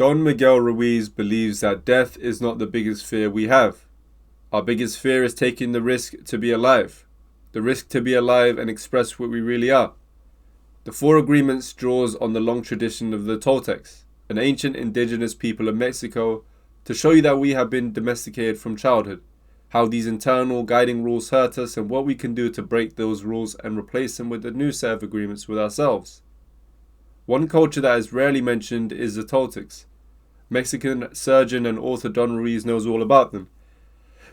Don Miguel Ruiz believes that death is not the biggest fear we have. Our biggest fear is taking the risk to be alive. The risk to be alive and express what we really are. The Four Agreements draws on the long tradition of the Toltecs, an ancient indigenous people of Mexico, to show you that we have been domesticated from childhood, how these internal guiding rules hurt us and what we can do to break those rules and replace them with a new set of agreements with ourselves. One culture that is rarely mentioned is the Toltecs. Mexican surgeon and author Don Ruiz knows all about them.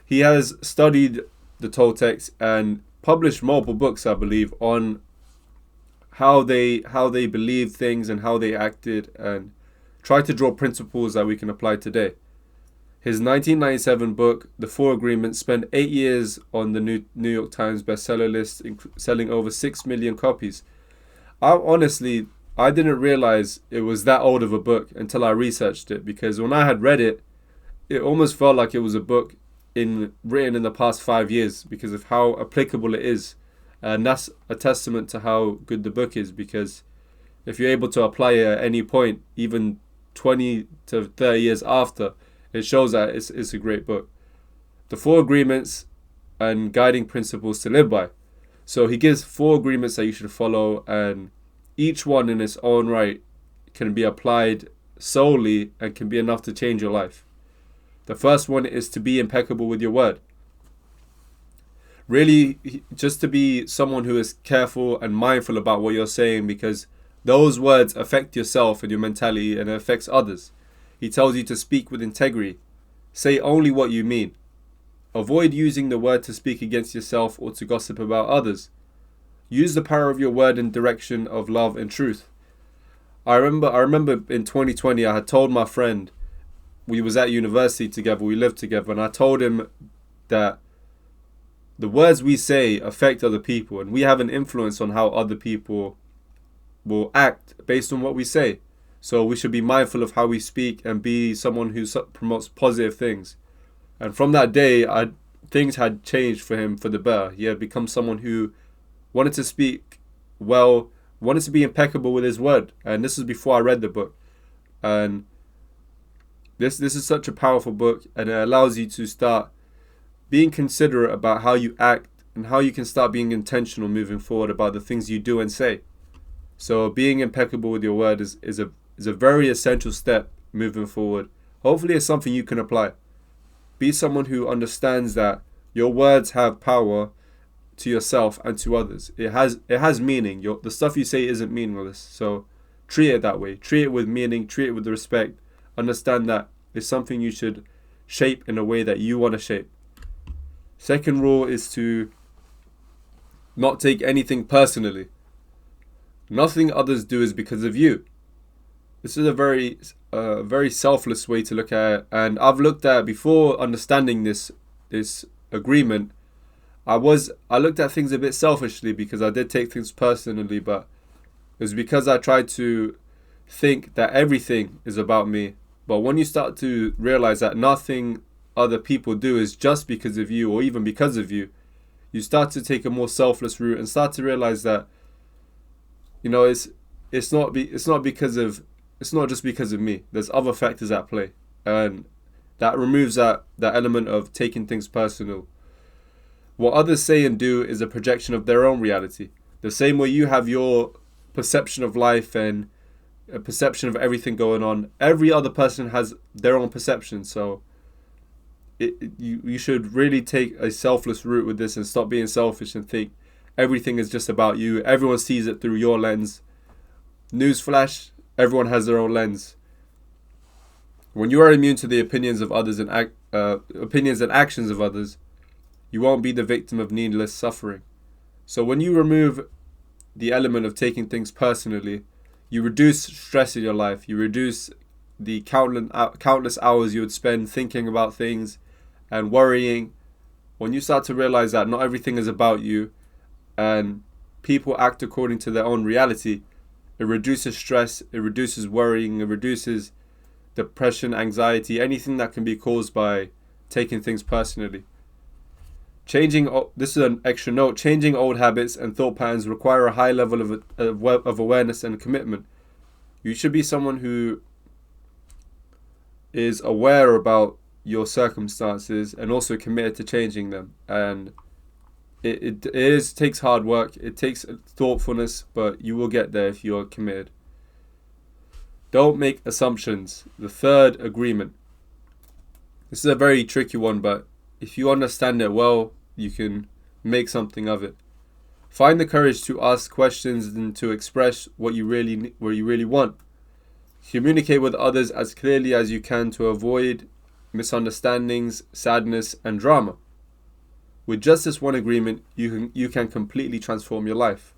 He has studied the Toltecs and published multiple books, I believe, on how they believed things and how they acted, and try to draw principles that we can apply today. His 1997 book, The Four Agreements, spent 8 years on the New York Times bestseller list, selling over 6 million copies. I didn't realize it was that old of a book until I researched it, because when I had read it, it almost felt like it was a book written in the past 5 years because of how applicable it is. And that's a testament to how good the book is, because if you're able to apply it at any point, even 20 to 30 years after, it shows that it's a great book. The Four Agreements and guiding principles to live by. So he gives 4 agreements that you should follow, and each one in its own right can be applied solely and can be enough to change your life. The first one is to be impeccable with your word. Really, just to be someone who is careful and mindful about what you're saying, because those words affect yourself and your mentality, and it affects others. He tells you to speak with integrity. Say only what you mean. Avoid using the word to speak against yourself or to gossip about others. Use the power of your word in direction of love and truth. I remember in 2020, I had told my friend, we was at university together, we lived together, and I told him that the words we say affect other people, and we have an influence on how other people will act based on what we say. So we should be mindful of how we speak and be someone who promotes positive things. And from that day, things had changed for him for the better. He had become someone who wanted to speak well, wanted to be impeccable with his word. And this is before I read the book. And this is such a powerful book, and it allows you to start being considerate about how you act and how you can start being intentional moving forward about the things you do and say. So being impeccable with your word is a very essential step moving forward. Hopefully it's something you can apply. Be someone who understands that your words have power to yourself and to others. It has meaning. The stuff you say isn't meaningless. So treat it that way. Treat it with meaning. Treat it with respect. Understand that it's something you should shape in a way that you want to shape. Second rule is to not take anything personally. Nothing others do is because of you. This is a very selfless way to look at it, and I've looked at, before understanding this agreement, I looked at things a bit selfishly, because I did take things personally, but it was because I tried to think that everything is about me. But when you start to realize that nothing other people do is just because of you or even because of you, you start to take a more selfless route and start to realize that, it's not just because of me. There's other factors at play, and that removes that element of taking things personal. What others say and do is a projection of their own reality. The same way you have your perception of life and a perception of everything going on, every other person has their own perception. So you should really take a selfless route with this and stop being selfish and think everything is just about you. Everyone sees it through your lens. Newsflash, everyone has their own lens. When you are immune to the opinions of others and opinions and actions of others, you won't be the victim of needless suffering. So when you remove the element of taking things personally, you reduce stress in your life. You reduce the countless hours you would spend thinking about things and worrying. When you start to realize that not everything is about you and people act according to their own reality, it reduces stress, it reduces worrying, it reduces depression, anxiety, anything that can be caused by taking things personally. This is an extra note, changing old habits and thought patterns require a high level of awareness and commitment. You should be someone who is aware about your circumstances and also committed to changing them. And it takes hard work, it takes thoughtfulness, but you will get there if you're committed. Don't make assumptions. The third agreement. This is a very tricky one, but if you understand it well, you can make something of it. Find the courage to ask questions and to express what you really want. Communicate with others as clearly as you can to avoid misunderstandings, sadness, and drama. With just this one agreement, you can completely transform your life.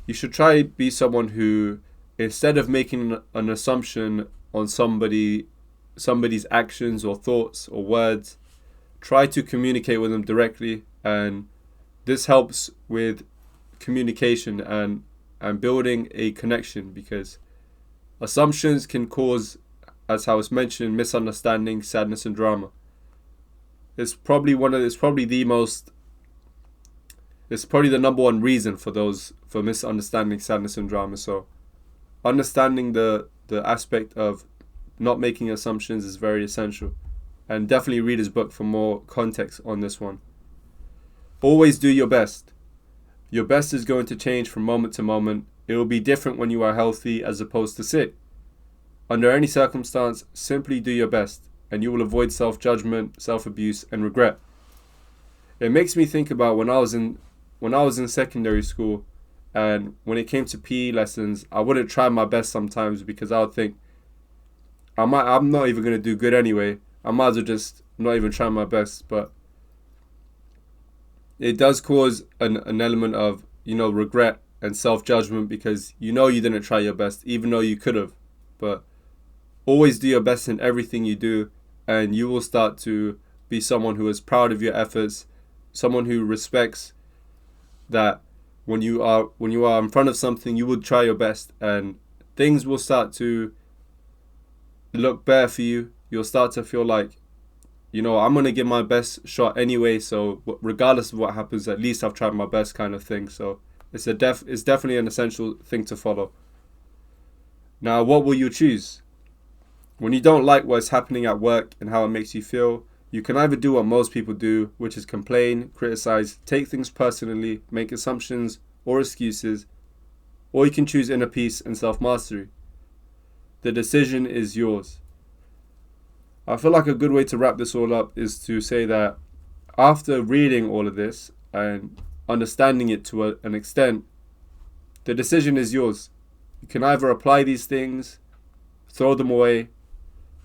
You should try to be someone who, instead of making an assumption on somebody's actions or thoughts or words, try to communicate with them directly, and this helps with communication and building a connection, because assumptions can cause, as I was mentioned, misunderstanding, sadness, and drama. It's probably the number one reason for misunderstanding, sadness, and drama. So understanding the aspect of not making assumptions is very essential. And definitely read his book for more context on this one. Always do your best. Your best is going to change from moment to moment. It will be different when you are healthy as opposed to sick. Under any circumstance, simply do your best, and you will avoid self-judgment, self-abuse, and regret. It makes me think about when I was in secondary school, and when it came to PE lessons, I wouldn't try my best sometimes because I would think, I'm not even going to do good anyway. I might as well just not even try my best. But it does cause an element of, regret and self-judgment, because you didn't try your best, even though you could have. But always do your best in everything you do, and you will start to be someone who is proud of your efforts, someone who respects that when you are in front of something, you will try your best, and things will start to look better for you. You'll start to feel like, I'm going to give my best shot anyway, so regardless of what happens, at least I've tried my best, kind of thing. So it's definitely an essential thing to follow. Now, what will you choose? When you don't like what's happening at work and how it makes you feel, you can either do what most people do, which is complain, criticize, take things personally, make assumptions or excuses, or you can choose inner peace and self-mastery. The decision is yours. I feel like a good way to wrap this all up is to say that after reading all of this and understanding it to an extent, the decision is yours. You can either apply these things, throw them away,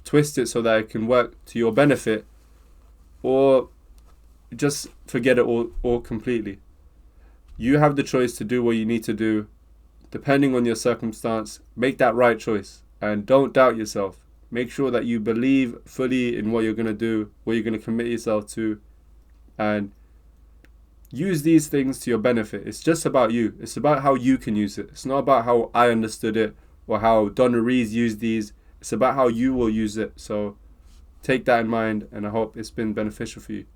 twist it so that it can work to your benefit, or just forget it all completely. You have the choice to do what you need to do. Depending on your circumstance, make that right choice, and don't doubt yourself. Make sure that you believe fully in what you're going to do, what you're going to commit yourself to, and use these things to your benefit. It's just about you. It's about how you can use it. It's not about how I understood it or how Donna Rees used these. It's about how you will use it. So take that in mind, and I hope it's been beneficial for you.